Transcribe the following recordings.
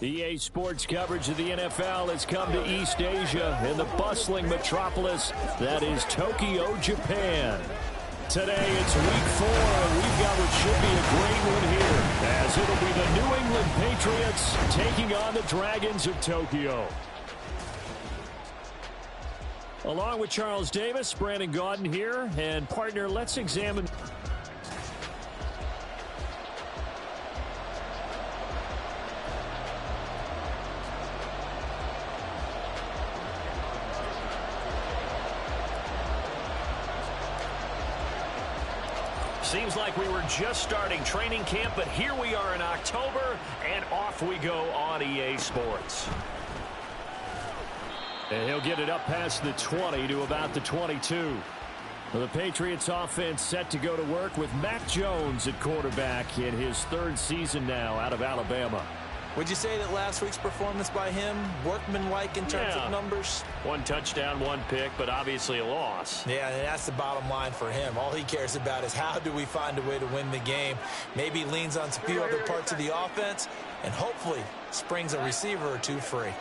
EA Sports coverage of the NFL has come to East Asia in the bustling metropolis that is Tokyo, Japan. Today it's week 4, and we've got what should be a great one here, as it'll be the New England Patriots taking on the Dragons of Tokyo. Along with Charles Davis, Brandon Gaudin here, and partner, let's examine... Seems like we were just starting training camp, but here we are in October, and off we go on EA Sports. And he'll get it up past the 20 to about the 22. The Patriots offense set to go to work with Mac Jones at quarterback in his 3rd season now out of Alabama. Would you say that last week's performance by him, workmanlike in terms of numbers? 1 touchdown, 1 pick, but obviously a loss. Yeah, and that's the bottom line for him. All he cares about is how do we find a way to win the game. Maybe leans on a few other parts of the offense, and hopefully springs a receiver or 2 free.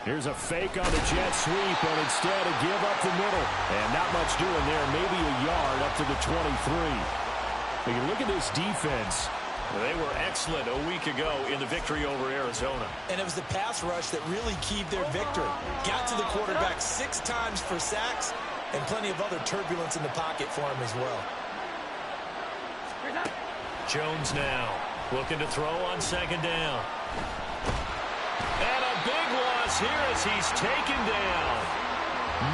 Here's a fake on the jet sweep, and instead a give up the middle. And not much doing there, maybe a yard up to the 23. But you look at this defense. They were excellent a week ago in the victory over Arizona. And it was the pass rush that really keyed their victory. Got to the quarterback 6 times for sacks, and plenty of other turbulence in the pocket for him as well. Jones now looking to throw on 2nd down. And a big loss here as he's taken down.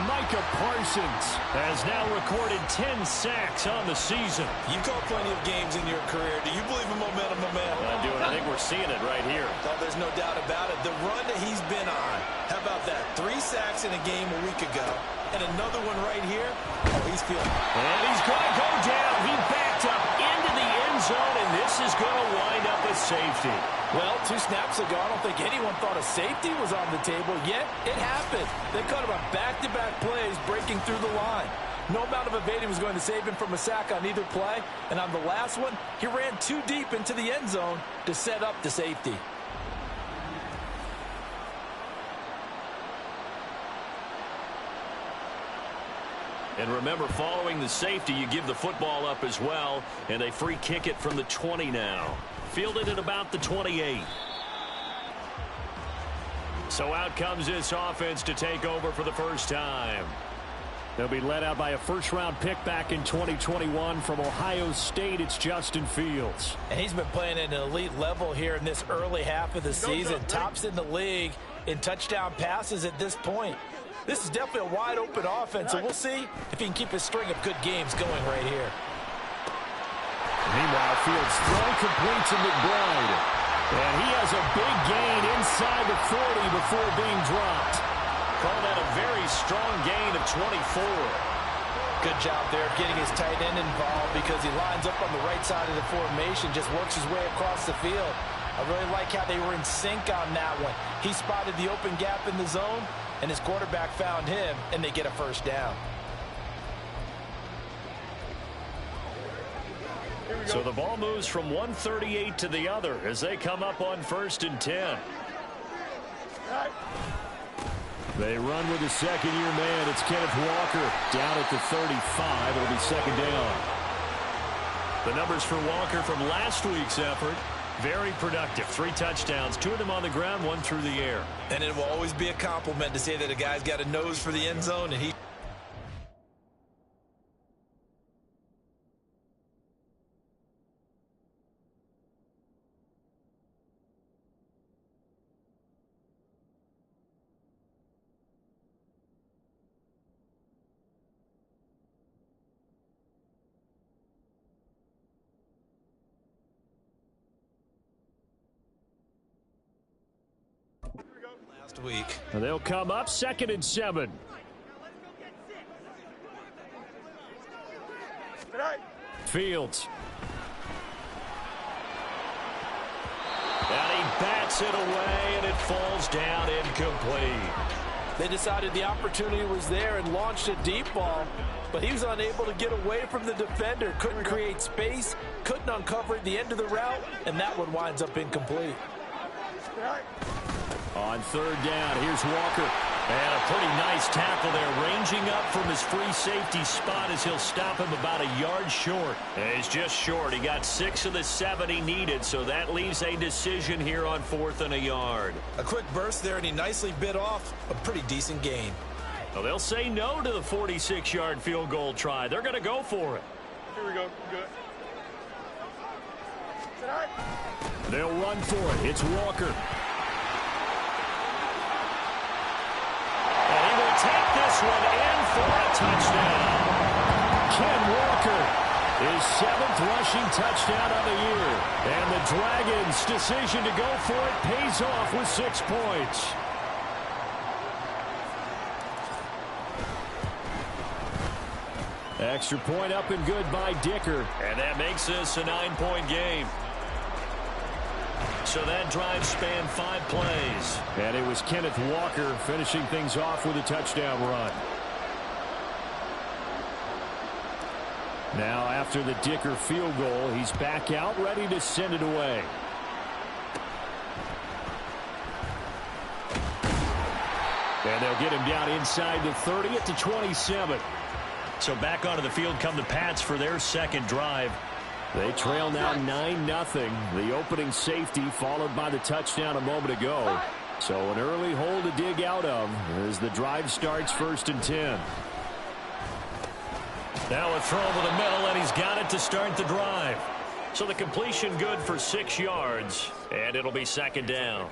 Micah Parsons has now recorded 10 sacks on the season. You've called plenty of games in your career. Do you believe in momentum, my man? I do, and I think we're seeing it right here. Oh, there's no doubt about it. The run that he's been on. How about that? 3 sacks in a game a week ago. And another one right here. Oh, he's feeling it. And he's going to go down. He backed up into the end zone, and this is going to wind up a safety. Well, 2 snaps ago, I don't think anyone thought a safety was on the table, yet it happened. They caught him on back-to-back plays breaking through the line. No amount of evading was going to save him from a sack on either play, and on the last one, he ran too deep into the end zone to set up the safety. And remember, following the safety, you give the football up as well, and they free kick it from the 20 now. Fielded at about the 28. So out comes this offense to take over for the first time. They'll be led out by a first-round pick back in 2021 from Ohio State. It's Justin Fields. And he's been playing at an elite level here in this early half of the season. Tops in the league in touchdown passes at this point. This is definitely a wide-open offense, so we'll see if he can keep his string of good games going right here. Meanwhile, Fields' throw completes to McBride. And he has a big gain inside the 40 before being dropped. Call that a very strong gain of 24. Good job there getting his tight end involved because he lines up on the right side of the formation, just works his way across the field. I really like how they were in sync on that one. He spotted the open gap in the zone, and his quarterback found him, and they get a first down. So the ball moves from 138 to the other as they come up on 1st and 10. They run with a second-year man. It's Kenneth Walker down at the 35. It'll be 2nd down. The numbers for Walker from last week's effort, very productive. 3 touchdowns, 2 of them on the ground, 1 through the air. And it will always be a compliment to say that a guy's got a nose for the end zone, and he... last week. They'll come up 2nd and 7. Fields. And he bats it away, and it falls down incomplete. They decided the opportunity was there and launched a deep ball, but he was unable to get away from the defender, couldn't create space, couldn't uncover the end of the route, and that one winds up incomplete. On third down, here's Walker. And a pretty nice tackle there, ranging up from his free safety spot as he'll stop him about a yard short. And he's just short. He got 6 of the 7 he needed, so that leaves a decision here on 4th and a yard. A quick burst there, and he nicely bit off a pretty decent gain. Well, they'll say no to the 46-yard field goal try. They're going to go for it. Here we go. Good. They'll run for it. It's Walker. And he will take this one in for a touchdown. Ken Walker, his 7th rushing touchdown of the year. And the Dragons' decision to go for it pays off with 6 points. Extra point up and good by Dicker. And that makes this a 9-point game. So that drive spanned 5 plays. And it was Kenneth Walker finishing things off with a touchdown run. Now after the Dicker field goal, he's back out ready to send it away. And they'll get him down inside the 30 at the 27. So back onto the field come the Pats for their second drive. They trail now 9-0. The opening safety followed by the touchdown a moment ago. So an early hole to dig out of as the drive starts 1st and 10. Now a throw over the middle, and he's got it to start the drive. So the completion good for 6 yards, and it'll be 2nd down.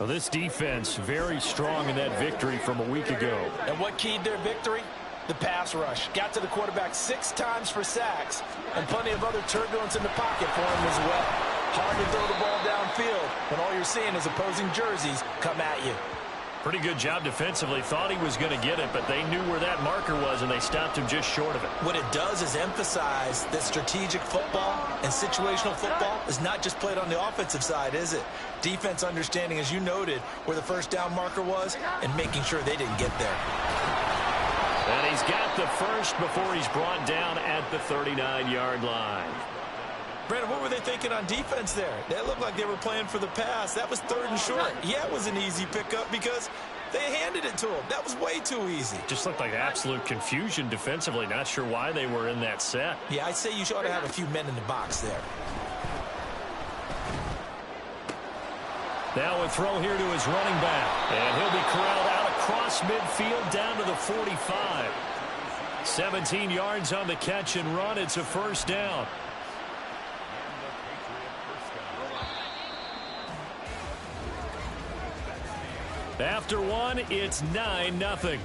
Well, this defense very strong in that victory from a week ago. And what keyed their victory? The pass rush. Got to the quarterback 6 times for sacks, and plenty of other turbulence in the pocket for him as well. Hard to throw the ball downfield when all you're seeing is opposing jerseys come at you. Pretty good job defensively. Thought he was going to get it, but they knew where that marker was, and they stopped him just short of it. What it does is emphasize that strategic football and situational football is not just played on the offensive side, is it? Defense understanding, as you noted, where the 1st down marker was and making sure they didn't get there. And he's got the first before he's brought down at the 39-yard line. Brandon, what were they thinking on defense there? That looked like they were playing for the pass. That was 3rd and short. Yeah, it was an easy pickup because they handed it to him. That was way too easy. Just looked like absolute confusion defensively. Not sure why they were in that set. Yeah, I'd say you ought to have a few men in the box there. Now a throw here to his running back. And he'll be corralled out across midfield down to the 45. 17 yards on the catch and run. It's a 1st down. After one, it's 9-0.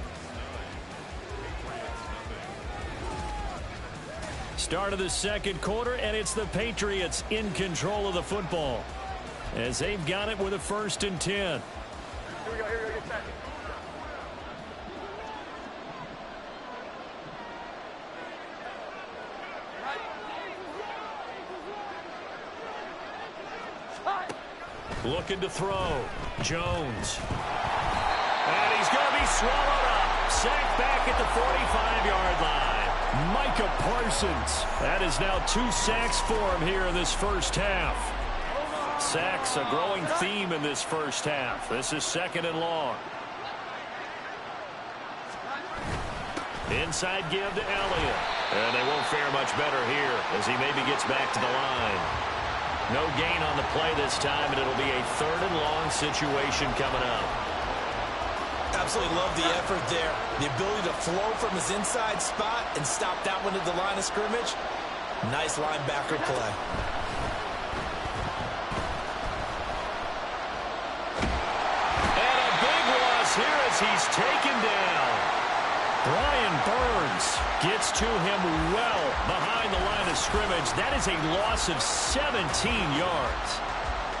Start of the 2nd quarter, and it's the Patriots in control of the football as they've got it with a 1st and 10. Here we go, get set. Looking to throw. Jones. And he's going to be swallowed up. Sacked back at the 45-yard line. Micah Parsons. That is now 2 sacks for him here in this 1st half. Sacks, a growing theme in this 1st half. This is 2nd and long. Inside give to Elliott. And they won't fare much better here as he maybe gets back to the line. No gain on the play this time, and it'll be a 3rd and long situation coming up. Absolutely love the effort there. The ability to flow from his inside spot and stop that one at the line of scrimmage. Nice linebacker play. And a big loss here as he's taken down. Brian Burns gets to him well behind the line of scrimmage. That is a loss of 17 yards.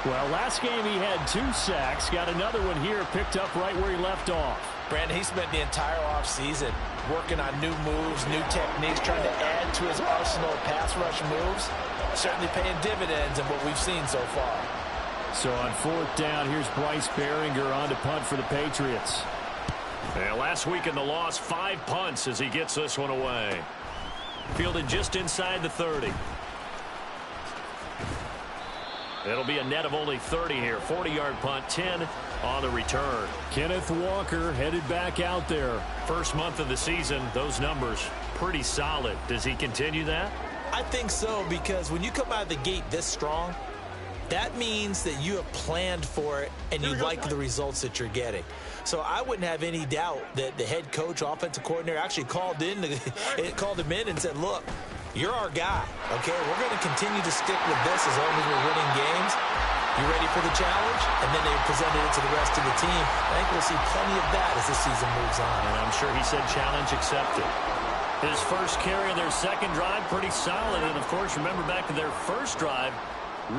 Well, last game he had 2 sacks. Got another one here picked up right where he left off. Brandon, he spent the entire offseason working on new moves, new techniques, trying to add to his arsenal of pass rush moves. Certainly paying dividends in what we've seen so far. So on 4th down, here's Bryce Behringer on to punt for the Patriots. And last week in the loss, 5 punts as he gets this one away. Fielded just inside the 30. It'll be a net of only 30 here. 40-yard punt, 10 on the return. Kenneth Walker headed back out there. First month of the season, those numbers pretty solid. Does he continue that? I think so, because when you come out of the gate this strong, that means that you have planned for it and you like the results that you're getting. So I wouldn't have any doubt that the head coach, offensive coordinator, actually called him in and said, look, you're our guy, okay? We're going to continue to stick with this as long as we're winning games. You ready for the challenge? And then they presented it to the rest of the team. I think we'll see plenty of that as the season moves on. And I'm sure he said challenge accepted. His first carry of their second drive, pretty solid. And, of course, remember back to their first drive,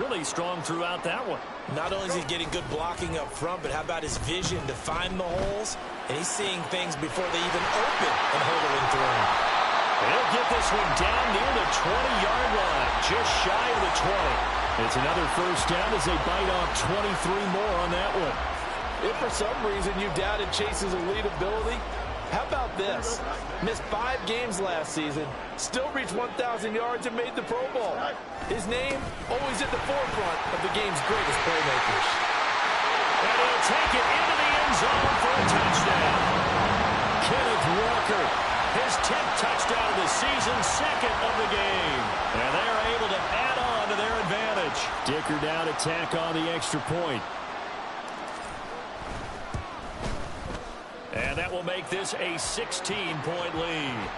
really strong throughout that one. Not only is he getting good blocking up front, but how about his vision to find the holes? And he's seeing things before they even open and hurdling through them. They'll get this one down near the 20-yard line, just shy of the 20. It's another first down as they bite off 23 more on that one. If for some reason you doubted Chase's elite ability, how about this? Missed 5 games last season, still reached 1,000 yards and made the Pro Bowl. His name always at the forefront of the game's greatest playmakers. And he'll take it into the end zone for a touchdown. Kenneth Walker, his 10th touchdown of the season, second of the game. And they are able to add on to their advantage. Dicker down to tack on the extra point. And that will make this a 16-point lead.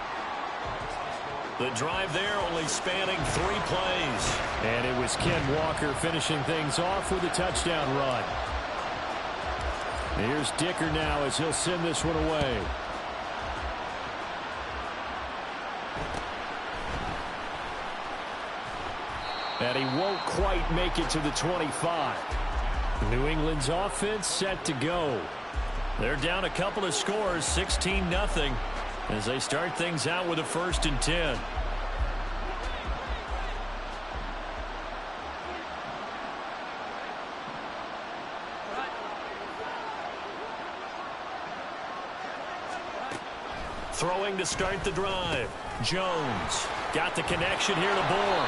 The drive there only spanning 3 plays. And it was Ken Walker finishing things off with a touchdown run. Here's Dicker now as he'll send this one away. And he won't quite make it to the 25. New England's offense set to go. They're down a couple of scores, 16-0, as they start things out with a 1st and 10. Throwing to start the drive. Jones got the connection here to Bourne.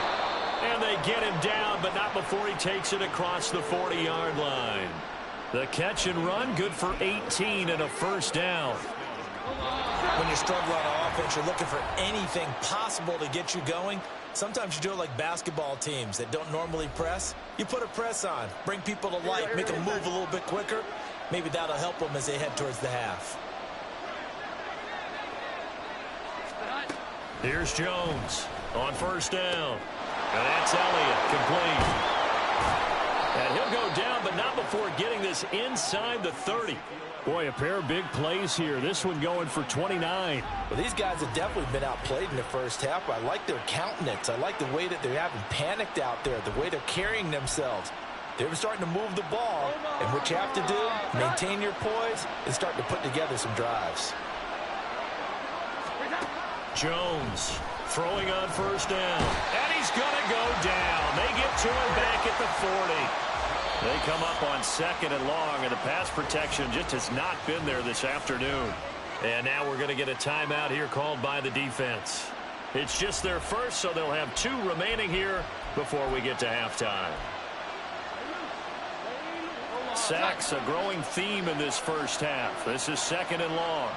And they get him down, but not before he takes it across the 40-yard line. The catch and run, good for 18 and a first down. When you're struggling on offense, you're looking for anything possible to get you going. Sometimes you do it like basketball teams that don't normally press. You put a press on, bring people to life, make them move a little bit quicker. Maybe that'll help them as they head towards the half. Here's Jones on first down. And that's Elliott, complete. And he'll go down, but not before getting this inside the 30. Boy, a pair of big plays here. This one going for 29. Well, these guys have definitely been outplayed in the first half. I like their countenance. I like the way that they haven't panicked out there, the way they're carrying themselves. They're starting to move the ball, and what you have to do, maintain your poise and start to put together some drives. Jones throwing on first down. And he's going to go down. They get to him back at the 40. They come up on 2nd and long, and the pass protection just has not been there this afternoon. And now we're going to get a timeout here called by the defense. It's just their first, so they'll have 2 remaining here before we get to halftime. Sacks, a growing theme in this first half. This is 2nd and long.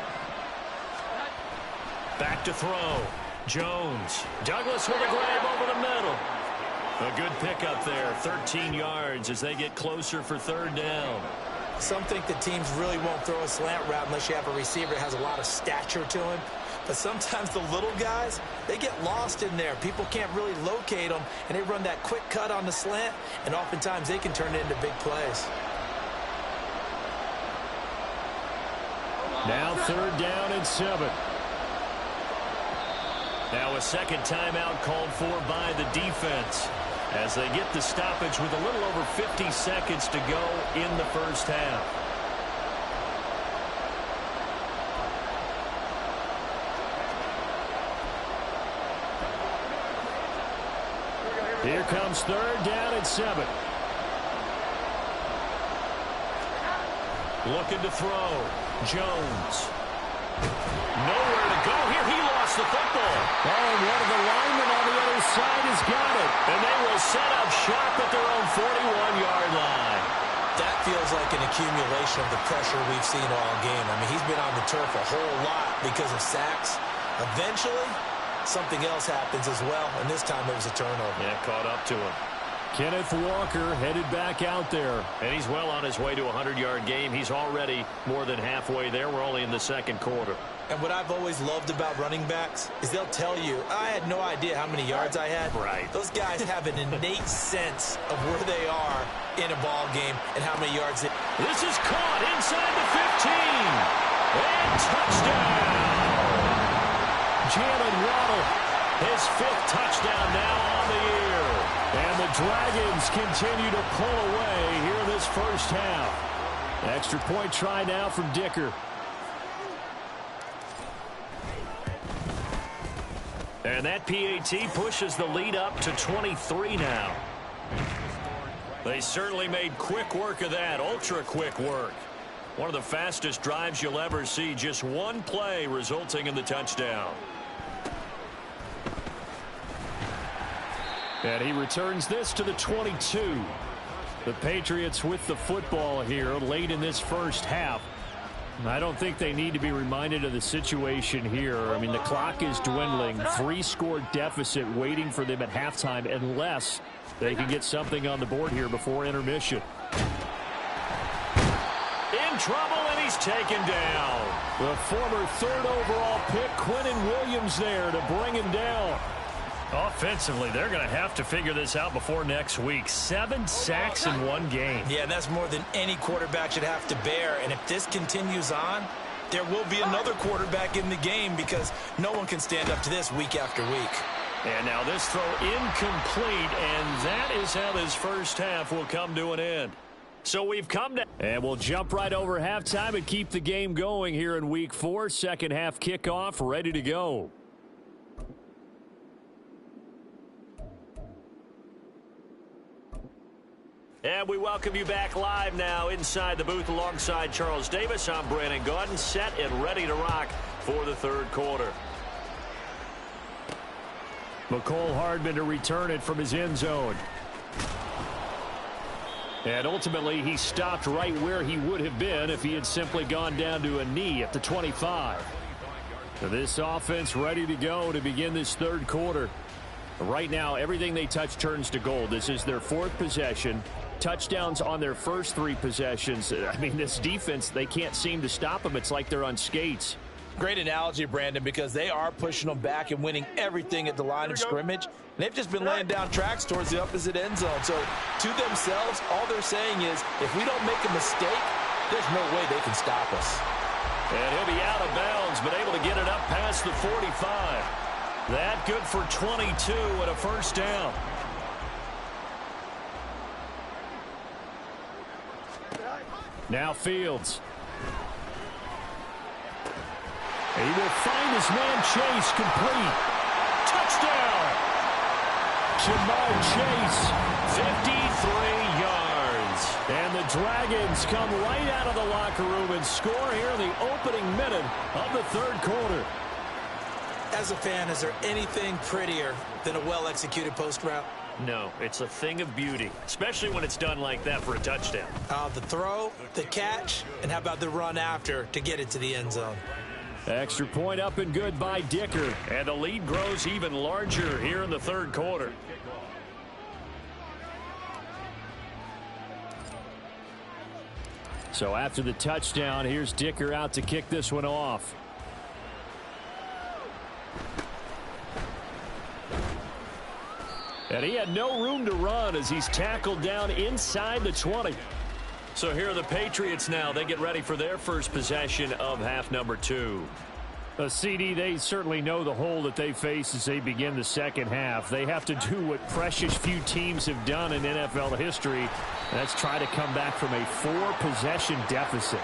Back to throw. Jones. Douglas with a grab over the middle. A good pickup there. 13 yards as they get closer for 3rd down. Some think the teams really won't throw a slant route unless you have a receiver that has a lot of stature to him. But sometimes the little guys, they get lost in there. People can't really locate them, and they run that quick cut on the slant, and oftentimes they can turn it into big plays. Now 3rd down and 7. Now a 2nd timeout called for by the defense as they get the stoppage with a little over 50 seconds to go in the first half. Here comes 3rd down and 7. Looking to throw. Jones Nowhere to go here. He lost the football. Oh, and one of the linemen on the other side has got it. And they will set up shop at their own 41-yard line. That feels like an accumulation of the pressure we've seen all game. I mean, he's been on the turf a whole lot because of sacks. Eventually, something else happens as well, and this time it was a turnover. Yeah, caught up to him. Kenneth Walker headed back out there. And he's well on his way to a 100-yard game. He's already more than halfway there. We're only in the second quarter. And what I've always loved about running backs is they'll tell you, I had no idea how many yards I had. Right. Those guys have an innate sense of where they are in a ball game and how many yards they... This is caught inside the 15. And touchdown. Jalen Waddle, His 5th touchdown now on the year. and the Dragons continue to pull away here in this first half. Extra point try now from Dicker. And that PAT pushes the lead up to 23 now. They certainly made quick work of that, ultra quick work. One of the fastest drives you'll ever see, just one play resulting in the touchdown. And he returns this to the 22. The Patriots with the football here late in this first half. I don't think they need to be reminded of the situation here. I mean, the clock is dwindling. 3-score deficit waiting for them at halftime unless they can get something on the board here before intermission. In trouble, and he's taken down. The former 3rd overall pick, Quinnen Williams, there to bring him down. Offensively, they're going to have to figure this out before next week. 7 sacks in one game. Yeah, that's more than any quarterback should have to bear. And if this continues on, there will be another quarterback in the game because no one can stand up to this week after week. And now this throw incomplete, and that is how this first half will come to an end. So we've come to... And we'll jump right over halftime and keep the game going here in Week 4. Second half kickoff, ready to go. And we welcome you back live now inside the booth alongside Charles Davis. I'm Brandon Gaudin, set and ready to rock for the third quarter. McCole Hardman to return it from his end zone. And ultimately, he stopped right where he would have been if he had simply gone down to a knee at the 25. So this offense ready to go to begin this third quarter. Right now, everything they touch turns to gold. This is their 4th possession. Touchdowns on their first 3 possessions. I mean, this defense, they can't seem to stop them. It's like they're on skates. Great analogy, Brandon, because they are pushing them back and winning everything at the line of scrimmage. And they've just been laying down tracks towards the opposite end zone. So to themselves, all they're saying is, if we don't make a mistake, there's no way they can stop us. And he'll be out of bounds, but able to get it up past the 45. That good for 22 and a first down. Now Fields. He will find his man Chase complete. Touchdown! Jamal Chase, 53 yards. And the Dragons come right out of the locker room and score here in the opening minute of the third quarter. As a fan, is there anything prettier than a well-executed post route? No, it's a thing of beauty, especially when it's done like that for a touchdown. The throw, the catch, and how about the run after to get it to the end zone? Extra point up and good by Dicker. And the lead grows even larger here in the third quarter. So after the touchdown, here's Dicker out to kick this one off. And he had no room to run as he's tackled down inside the 20. So here are the Patriots now. They get ready for their first possession of half number 2. A CD, they certainly know the hole that they face as they begin the second half. They have to do what precious few teams have done in NFL history. And that's try to come back from a 4-possession deficit.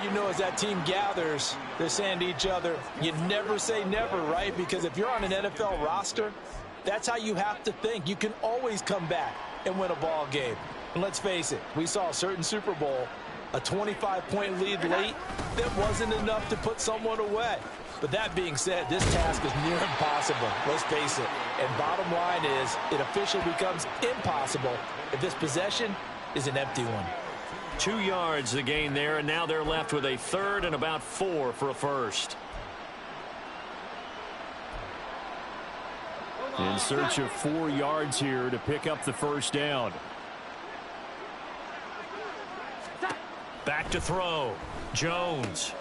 you know, as that team gathers, they're saying to each other, you never say never, right? Because if you're on an NFL roster, that's how you have to think. You can always come back and win a ball game. And let's face it, we saw a certain Super Bowl, a 25-point lead late that wasn't enough to put someone away. But that being said, this task is near impossible. Let's face it. And bottom line is, it officially becomes impossible if this possession is an empty one. 2 yards the gain there, and now they're left with a third and about 4 for a first. In search of 4 yards here to pick up the first down. Back to throw. Jones.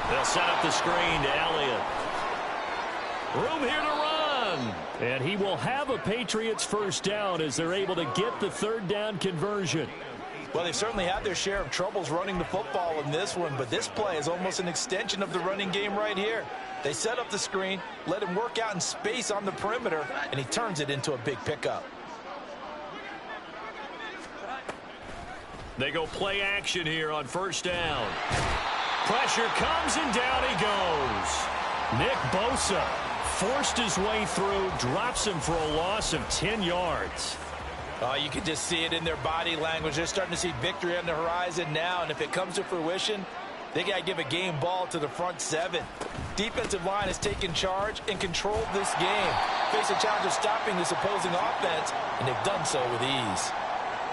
They'll set up the screen to Elliott. Room here to run. And he will have a Patriots first down as they're able to get the third down conversion. Well, they've certainly had their share of troubles running the football in this one, but this play is almost an extension of the running game right here. They set up the screen, let him work out in space on the perimeter, and he turns it into a big pickup. They go play action here on first down. Pressure comes and down he goes. Nick Bosa forced his way through, drops him for a loss of 10 yards. You can just see it in their body language. They're starting to see victory on the horizon now, and if it comes to fruition, they got to give a game ball to the front 7. Defensive line has taken charge and controlled this game. Face a challenge of stopping this opposing offense, and they've done so with ease.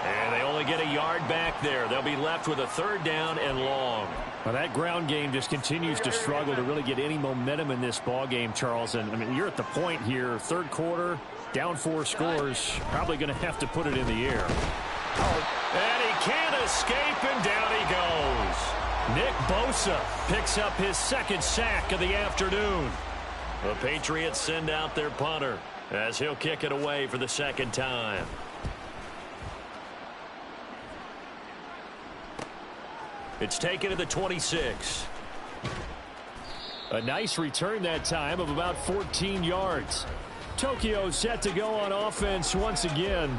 And they only get a yard back there. They'll be left with a third down and long. Well, that ground game just continues to struggle to really get any momentum in this ball game, Charles. And I mean, you're at the point here, third quarter, down 4 scores, probably going to have to put it in the air. And he can't escape, and down he goes. Nick Bosa picks up his second sack of the afternoon. The Patriots send out their punter as he'll kick it away for the second time. It's taken to the 26. A nice return that time of about 14 yards. Tokyo set to go on offense once again.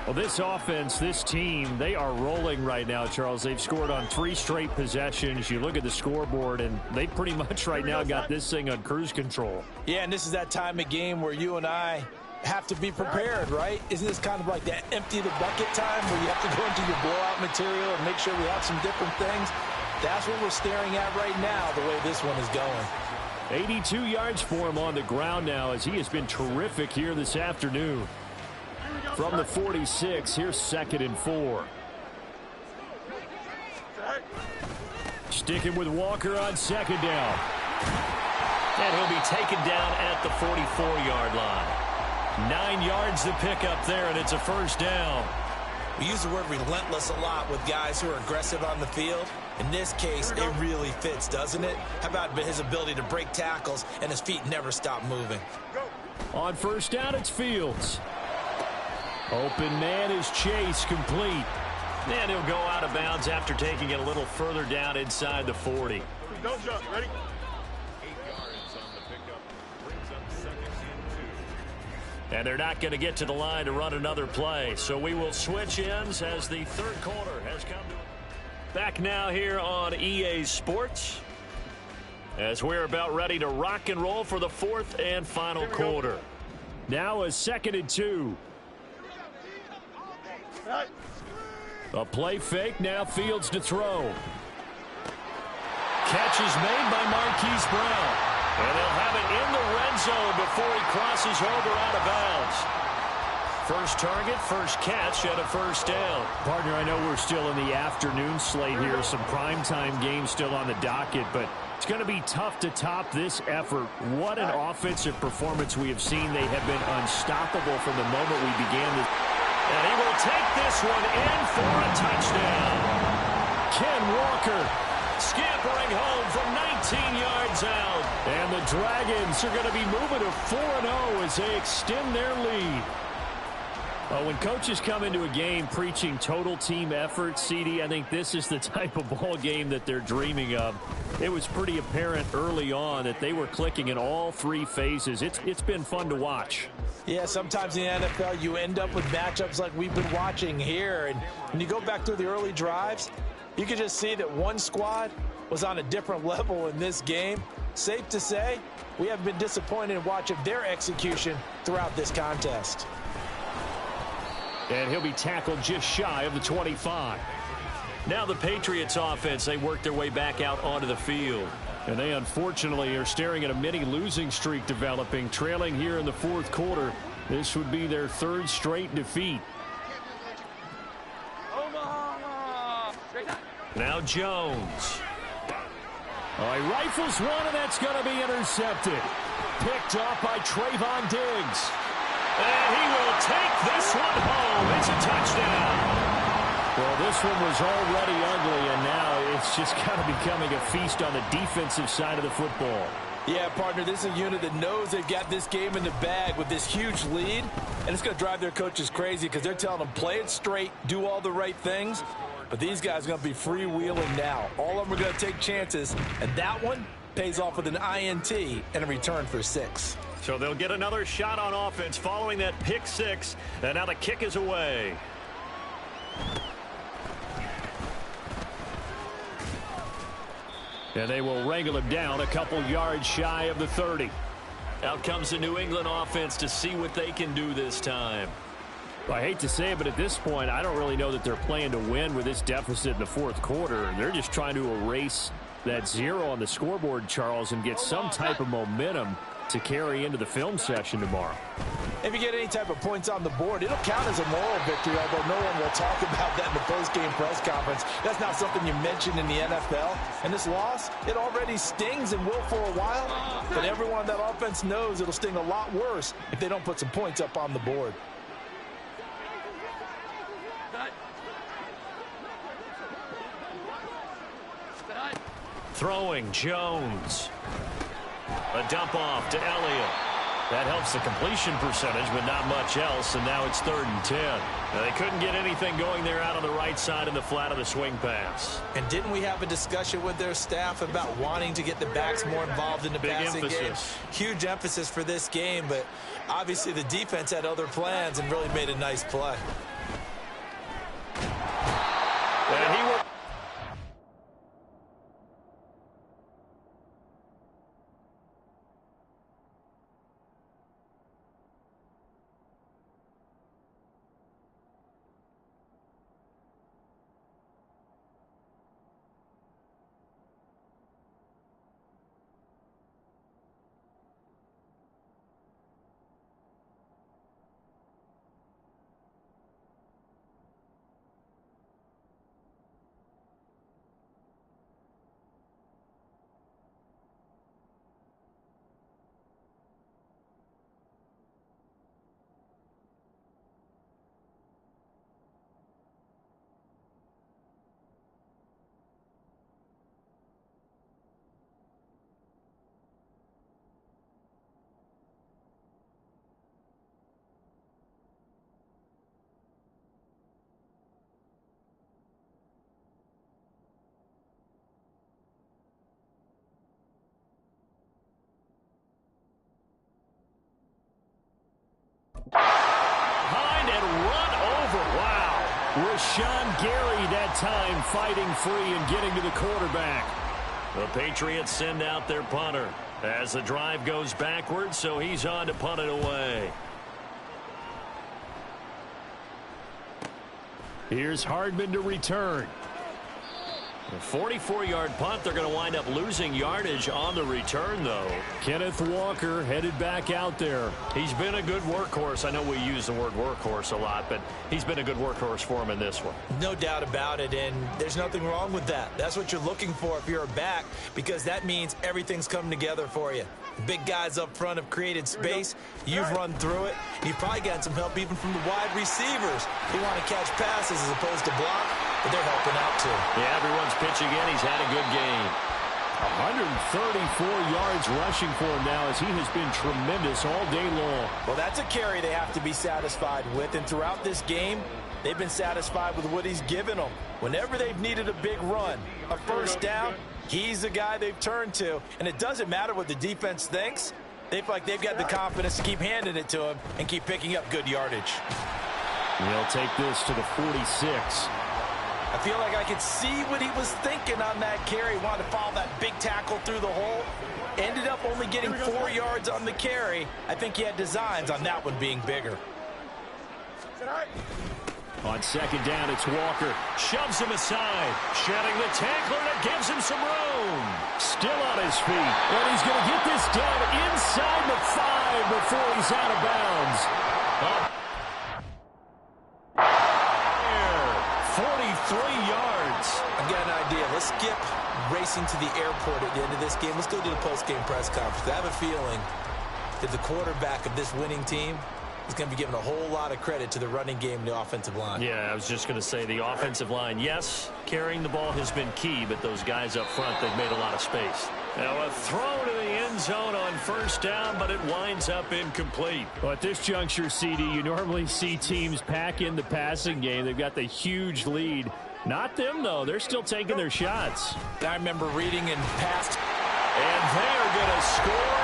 Well, this offense, this team, they are rolling right now, Charles. They've scored on 3 straight possessions. You look at the scoreboard, and they pretty much right now got this thing on cruise control. Yeah, and this is that time of game where you and I have to be prepared, right? Isn't this kind of like that empty the bucket time where you have to go into your blowout material and make sure we have some different things? That's what we're staring at right now, the way this one is going. 82 yards for him on the ground now as he has been terrific here this afternoon. From the 46, here's 2nd and 4. Sticking with Walker on 2nd down. And he'll be taken down at the 44-yard line. 9 yards to pick up there, and it's a first down. We use the word relentless a lot with guys who are aggressive on the field. In this case, it really fits, doesn't it? How about his ability to break tackles and his feet never stop moving? On first down, it's Fields. Open man is Chase, complete. And he'll go out of bounds after taking it a little further down inside the 40. Don't jump. Ready? And they're not going to get to the line to run another play. So we will switch ends as the third quarter has come to. Back now here on EA Sports as we're about ready to rock and roll for the fourth and final quarter. Now a 2nd and 2. A play fake, now Fields to throw. Catch is made by Marquise Brown. And they'll have it in the red zone before he crosses over out of bounds. First target, first catch, and a first down. Partner, I know we're still in the afternoon slate here. Some primetime games still on the docket, but it's going to be tough to top this effort. What an offensive performance we have seen. They have been unstoppable from the moment we began this. And he will take this one in for a touchdown. Ken Walker scampering home from 19 yards out. And the Dragons are going to be moving to 4-0 as they extend their lead. When coaches come into a game preaching total team effort, CD, I think this is the type of ball game that they're dreaming of. It was pretty apparent early on that they were clicking in all 3 phases. It's been fun to watch. Yeah, sometimes in the NFL you end up with matchups like we've been watching here. And when you go back through the early drives, you can just see that one squad was on a different level in this game. Safe to say, we have been disappointed in watching their execution throughout this contest. And he'll be tackled just shy of the 25. Now the Patriots offense, they work their way back out onto the field. And they unfortunately are staring at a mini losing streak developing, trailing here in the fourth quarter. This would be their third straight defeat. Now Jones. Oh, he rifles one, and that's going to be intercepted. Picked off by Trayvon Diggs. And he will take this one home. It's a touchdown. Well, this one was already ugly, and now it's just kind of becoming a feast on the defensive side of the football. Yeah, partner, this is a unit that knows they've got this game in the bag with this huge lead, and it's going to drive their coaches crazy because they're telling them play it straight, do all the right things, but these guys are going to be freewheeling now. All of them are going to take chances, and that one pays off with an INT and a return for 6. So they'll get another shot on offense following that pick 6, and now the kick is away. And they will wrangle him down a couple yards shy of the 30. Out comes the New England offense to see what they can do this time. Well, I hate to say it, but at this point, I don't really know that they're playing to win with this deficit in the fourth quarter. They're just trying to erase that 0 on the scoreboard, Charles, and get some type of momentum to carry into the film session tomorrow. If you get any type of points on the board, it'll count as a moral victory, although no one will talk about that in the post-game press conference. That's not something you mention in the NFL. And this loss, it already stings and will for a while, but everyone on that offense knows it'll sting a lot worse if they don't put some points up on the board. Throwing Jones. A dump off to Elliott. That helps the completion percentage, but not much else, and now it's 3rd and 10. Now, they couldn't get anything going there out on the right side in the flat of the swing pass. And didn't we have a discussion with their staff about wanting to get the backs more involved in the passing game? Huge emphasis for this game, but obviously the defense had other plans and really made a nice play. And he will. Behind and run over. Wow. Rashawn Gary that time fighting free and getting to the quarterback. The Patriots send out their punter as the drive goes backwards, so he's on to punt it away. Here's Hardman to return. A 44-yard punt. They're going to wind up losing yardage on the return, though. Kenneth Walker headed back out there. He's been a good workhorse. I know we use the word workhorse a lot, but he's been a good workhorse for him in this one. No doubt about it, and there's nothing wrong with that. That's what you're looking for if you're a back, because that means everything's coming together for you. Big guys up front have created space. You've run through it. You've probably gotten some help even from the wide receivers who want to catch passes as opposed to block, but they're helping out too. Yeah, everyone's pitching in. He's had a good game. 134 yards rushing for him now as he has been tremendous all day long. Well, that's a carry they have to be satisfied with, and throughout this game, they've been satisfied with what he's given them. Whenever they've needed a big run, a first down, he's the guy they've turned to, and it doesn't matter what the defense thinks. They feel like they've got the confidence to keep handing it to him and keep picking up good yardage. He'll take this to the 46. I feel like I could see what he was thinking on that carry. Wanted to follow that big tackle through the hole. Ended up only getting 4 yards on the carry. I think he had designs on that one being bigger. On second down, it's Walker. Shoves him aside. Shedding the tackler that gives him some room. Still on his feet. And he's going to get this down inside the 5 before he's out of bounds. 43 yards. I've got an idea. Let's skip racing to the airport at the end of this game. Let's go to the post-game press conference. I have a feeling that the quarterback of this winning team is going to be given a whole lot of credit to the running game and the offensive line. Yeah, I was just going to say the offensive line, yes, carrying the ball has been key, but those guys up front, they've made a lot of space. Now a throw to the end zone on first down, but it winds up incomplete. Well, at this juncture, CD, you normally see teams pack in the passing game. They've got the huge lead. Not them, though. They're still taking their shots. I remember reading in past. And they're going to score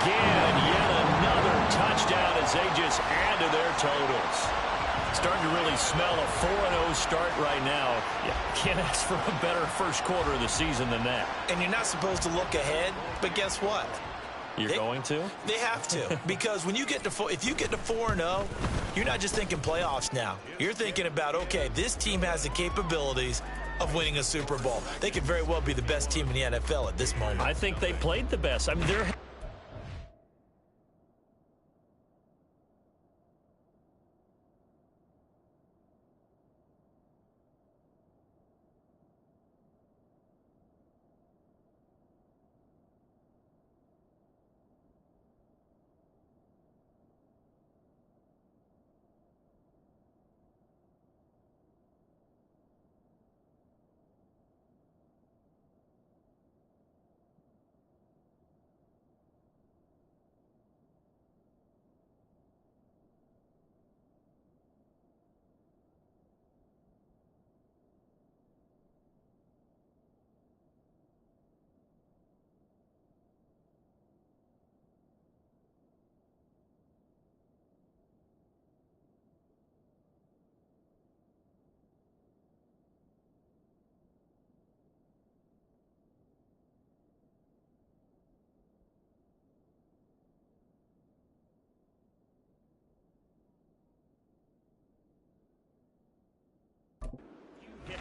again. Yet another touchdown as they just add to their totals. Starting to really smell a 4-0 start right now. Yeah, can't ask for a better first quarter of the season than that. And you're not supposed to look ahead, but guess what? You're going to? They have to. Because when you get to if you get to 4-0, you're not just thinking playoffs now. You're thinking about, okay, this team has the capabilities of winning a Super Bowl. They could very well be the best team in the NFL at this moment. I think they played the best. I mean, they're...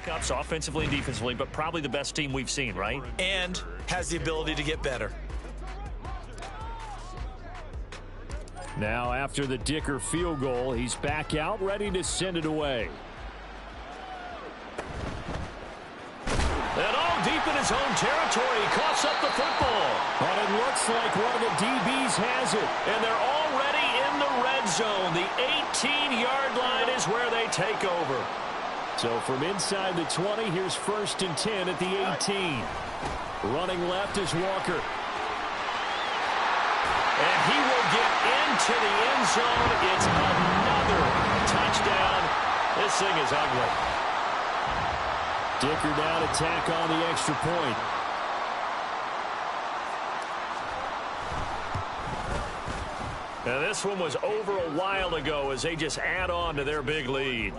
hiccups offensively and defensively, but probably the best team we've seen, right? And has the ability to get better. Now, after the Dicker field goal, he's back out, ready to send it away. And all deep in his own territory, he coughs up the football. But it looks like one of the DBs has it. And they're already in the red zone. The 18-yard line is where they take over. So from inside the 20, here's 1st and 10 at the 18. Running left is Walker. And he will get into the end zone. It's another touchdown. This thing is ugly. Dicker now to tack on the extra point. Now this one was over a while ago as they just add on to their big lead.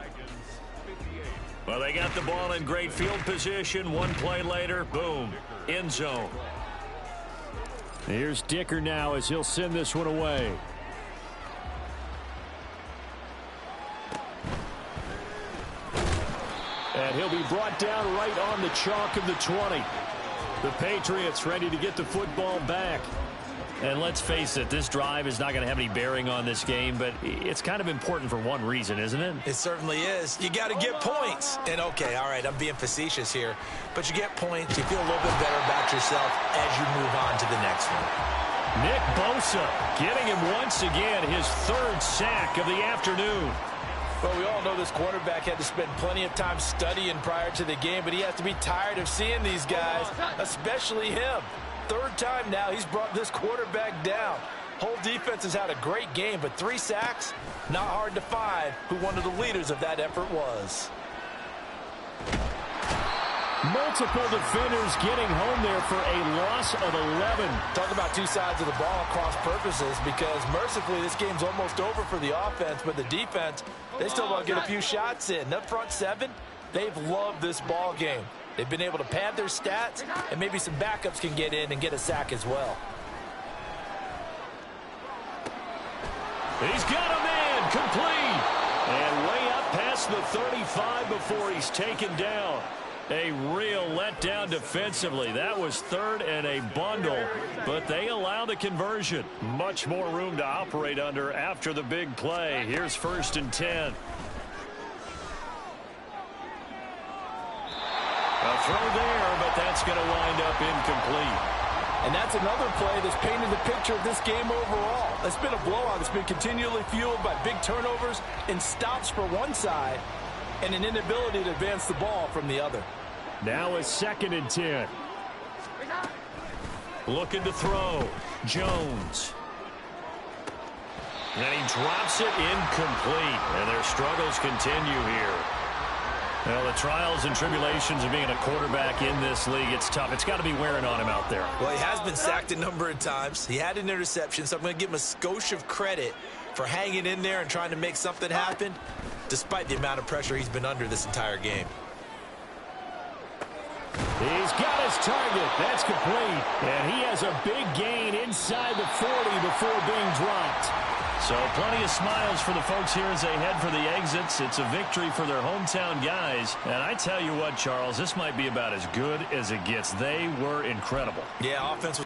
Well, they got the ball in great field position. One play later, boom, end zone. Here's Dicker now as he'll send this one away. And he'll be brought down right on the chalk of the 20. The Patriots ready to get the football back. And let's face it, this drive is not going to have any bearing on this game, but it's kind of important for one reason, isn't it? It certainly is. You got to get points. And, okay, all right, I'm being facetious here. But you get points, you feel a little bit better about yourself as you move on to the next one. Nick Bosa getting him once again, his 3rd sack of the afternoon. Well, we all know this quarterback had to spend plenty of time studying prior to the game, but he has to be tired of seeing these guys, especially him. 3rd time now he's brought this quarterback down. Whole defense has had a great game, but 3 sacks, not hard to find who one of the leaders of that effort was. Multiple defenders getting home there for a loss of 11. Talk about 2 sides of the ball cross purposes, because mercifully this game's almost over for the offense, but the defense, they still want to get a few shots in. That front 7, They've loved this ball game. They've been able to pad their stats, and maybe some backups can get in and get a sack as well. He's got a man complete. And way up past the 35 before he's taken down. A real letdown defensively. That was third and a bundle, but they allow the conversion. Much more room to operate under after the big play. Here's 1st and 10. A throw there, but that's going to wind up incomplete. And that's another play that's painted the picture of this game overall. It's been a blowout. It's been continually fueled by big turnovers and stops for one side and an inability to advance the ball from the other. Now a 2nd and 10. Looking to throw. Jones. And he drops it incomplete. And their struggles continue here. Well, the trials and tribulations of being a quarterback in this league, it's tough. It's got to be wearing on him out there. Well, he has been sacked a number of times. He had an interception, so I'm going to give him a skosh of credit for hanging in there and trying to make something happen, despite the amount of pressure he's been under this entire game. He's got his target. That's complete. And he has a big gain inside the 40 before being dropped. So plenty of smiles for the folks here as they head for the exits. It's a victory for their hometown guys. And I tell you what, Charles, this might be about as good as it gets. They were incredible. Yeah, offense was